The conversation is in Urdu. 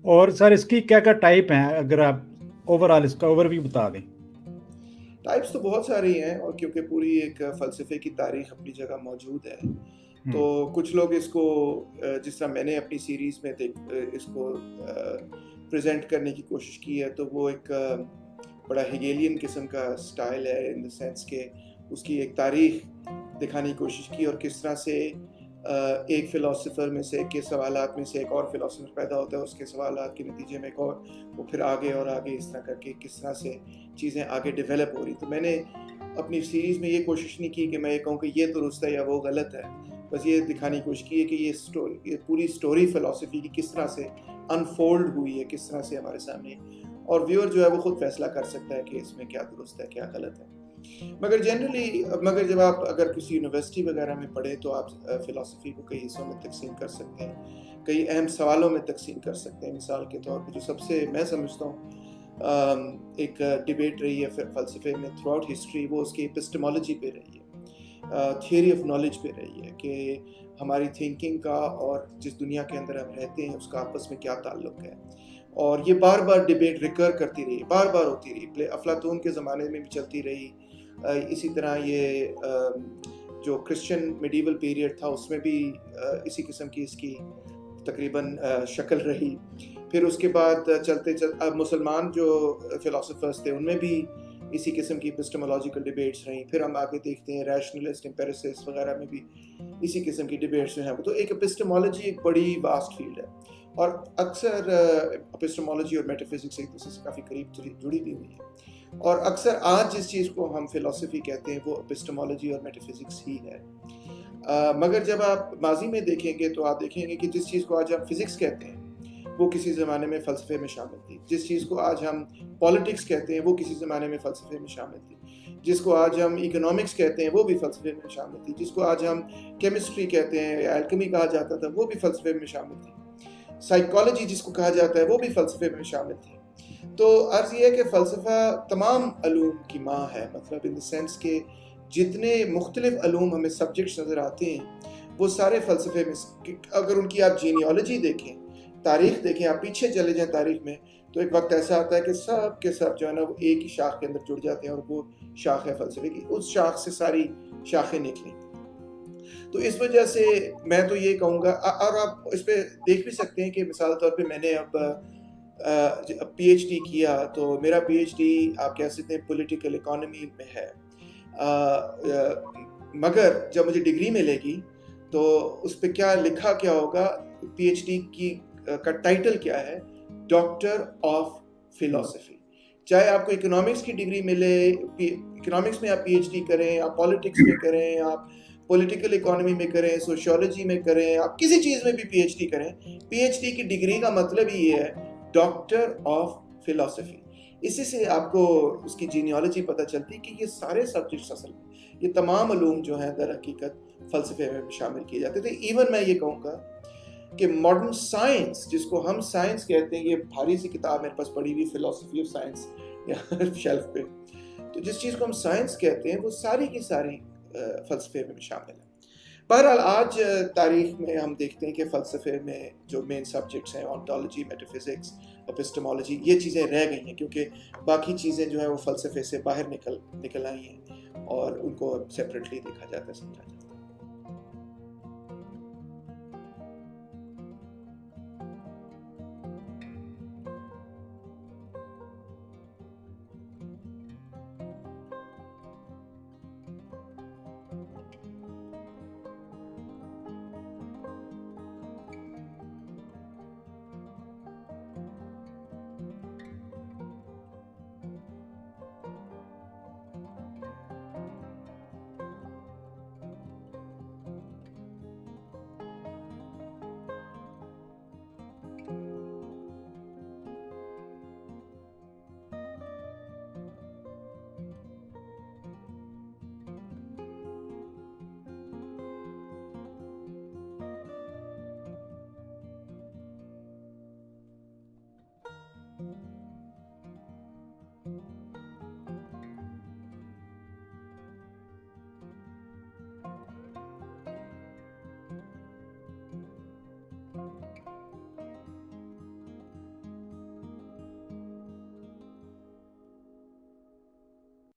اور سر اس کی کیا کیا ٹائپ ہیں، اگر آپ اوور آل اس کا اوور ویو بتا دیں؟ ٹائپس تو بہت ساری ہیں، اور کیونکہ پوری ایک فلسفے کی تاریخ اپنی جگہ موجود ہے، تو کچھ لوگ اس کو جس طرح میں نے اپنی سیریز میں اس کو پریزنٹ کرنے کی کوشش کی ہے، تو وہ ایک بڑا ہیگیلین قسم کا سٹائل ہے، ان دا سینس کہ اس کی ایک تاریخ دکھانے کی کوشش کی، اور کس طرح سے ایک فلاسفر میں سے کے سوالات میں سے ایک اور فلاسفر پیدا ہوتا ہے، اس کے سوالات کے نتیجے میں ایک اور، وہ پھر آگے اور آگے اس طرح کر کے کس طرح سے چیزیں آگے ڈیولپ ہو رہی. تو میں نے اپنی سیریز میں یہ کوشش نہیں کی کہ میں یہ کہوں کہ یہ درست ہے یا وہ غلط ہے، بس یہ دکھانے کی کوشش کی ہے کہ یہ پوری سٹوری فلاسفی کی کس طرح سے انفولڈ ہوئی ہے، کس طرح سے ہمارے سامنے، اور ویور جو ہے وہ خود فیصلہ کر سکتا ہے کہ اس میں کیا درست ہے کیا غلط ہے. مگر جب آپ اگر کسی یونیورسٹی وغیرہ میں پڑھیں تو آپ فلاسفی کو کئی حصوں میں تقسیم کر سکتے ہیں، کئی اہم سوالوں میں تقسیم کر سکتے ہیں. مثال کے طور پہ جو سب سے میں سمجھتا ہوں ایک ڈیبیٹ رہی ہے فلسفے میں تھرو آؤٹ ہسٹری، وہ اس کی ایپسٹمالوجی پہ رہی ہے، تھیوری آف نالج پہ رہی ہے، کہ ہماری تھنکنگ کا اور جس دنیا کے اندر ہم رہتے ہیں اس کا آپس میں کیا تعلق ہے. اور یہ بار بار ڈیبیٹ ریکر کرتی رہی، بار بار ہوتی رہی، افلاطون کے زمانے میں بھی چلتی رہی، اسی طرح یہ جو کرسچن میڈیول پیریڈ تھا اس میں بھی اسی قسم کی اس کی تقریباً شکل رہی. پھر اس کے بعد چلتے مسلمان جو فلاسفرز تھے ان میں بھی اسی قسم کی ایپسٹمولوجیکل ڈیبیٹس رہیں. پھر ہم آگے دیکھتے ہیں ریشنلسٹ امپیریسسٹ وغیرہ میں بھی اسی قسم کی ڈیبیٹس جو ہیں. تو ایک ایپسٹمولوجی ایک بڑی واسٹ فیلڈ ہے، اور اکثر ایپسٹمولوجی اور میٹافزکس ایک دوسرے سے کافی قریب جڑی بھی ہوئی ہے، اور اکثر آج جس چیز کو ہم فلسفی کہتے ہیں وہ ایپسٹمولوجی اور میٹافزکس ہی ہے. مگر جب آپ ماضی میں دیکھیں گے تو آپ دیکھیں گے کہ جس چیز کو آج ہم فزکس کہتے ہیں وہ کسی زمانے میں فلسفے میں شامل تھی، جس چیز کو آج ہم پالیٹکس کہتے ہیں وہ کسی زمانے میں فلسفے میں شامل تھی، جس کو آج ہم اکنامکس کہتے ہیں وہ بھی فلسفے میں شامل تھی، جس کو آج ہم کیمسٹری کہتے ہیں یا الکیمی کہا جاتا تھا وہ بھی فلسفے میں شامل تھی، سائیکالوجی جس کو کہا جاتا ہے وہ بھی فلسفے میں شامل تھی. تو عرض یہ ہے کہ فلسفہ تمام علوم کی ماں ہے، مطلب ان دا سینس کہ جتنے مختلف علوم ہمیں سبجیکٹس نظر آتے ہیں وہ سارے فلسفے میں، اگر ان کی آپ جینیالوجی دیکھیں، تاریخ دیکھیں، آپ پیچھے چلے جائیں تاریخ میں، تو ایک وقت ایسا آتا ہے کہ سب کے سب جو ہے نا وہ ایک ہی شاخ کے اندر جڑ جاتے ہیں، اور وہ شاخ ہے فلسفے کی، اس شاخ سے ساری شاخیں نکلیں. تو اس وجہ سے میں تو یہ کہوں گا، اور آپ اس پہ دیکھ بھی سکتے ہیں کہ مثال طور پہ میں نے اب پی ایچ ڈی کیا، تو میرا پی ایچ ڈی آپ کہہ سکتے ہیں پولیٹیکل اکانومی میں ہے، مگر جب مجھے ڈگری ملے گی تو اس پہ کیا لکھا کیا ہوگا، پی ایچ ڈی کی کا ٹائٹل کیا ہے، ڈاکٹر آف فلسفی. چاہے آپ کو اکنامکس کی ڈگری ملے، اکنامکس میں آپ پی ایچ ڈی کریں، آپ پالیٹکس میں کریں، آپ پولیٹیکل اکانومی میں کریں، سوشیولوجی میں کریں، آپ کسی چیز میں بھی پی ایچ ڈی کریں، پی ایچ ڈی کی ڈگری کا مطلب ہی یہ ہے ڈاکٹر آف فلسفی. اسی سے آپ کو اس کی جینیالوجی پتہ چلتی کہ یہ سارے سبجیکٹس اصل میں، یہ تمام علوم جو ہیں در حقیقت فلسفے میں شامل کیے جاتے تھے. ایون میں یہ کہوں گا کہ ماڈرن سائنس جس کو ہم سائنس کہتے ہیں، یہ بھاری سی کتاب میرے پاس پڑھی ہوئی فلسفی آف سائنس شیلف پہ، تو جس چیز کو ہم سائنس کہتے ہیں وہ ساری کی ساری فلسفے میں شامل ہے. بہرحال آج تاریخ میں ہم دیکھتے ہیں کہ فلسفے میں جو مین سبجیکٹس ہیں، آنٹولوجی، میٹافزکس، ایپسٹمولوجی، یہ چیزیں رہ گئی ہیں، کیونکہ باقی چیزیں جو ہیں وہ فلسفے سے باہر نکل آئی ہیں، اور ان کو سیپریٹلی دیکھا جاتا ہے، سمجھا جاتا ہے.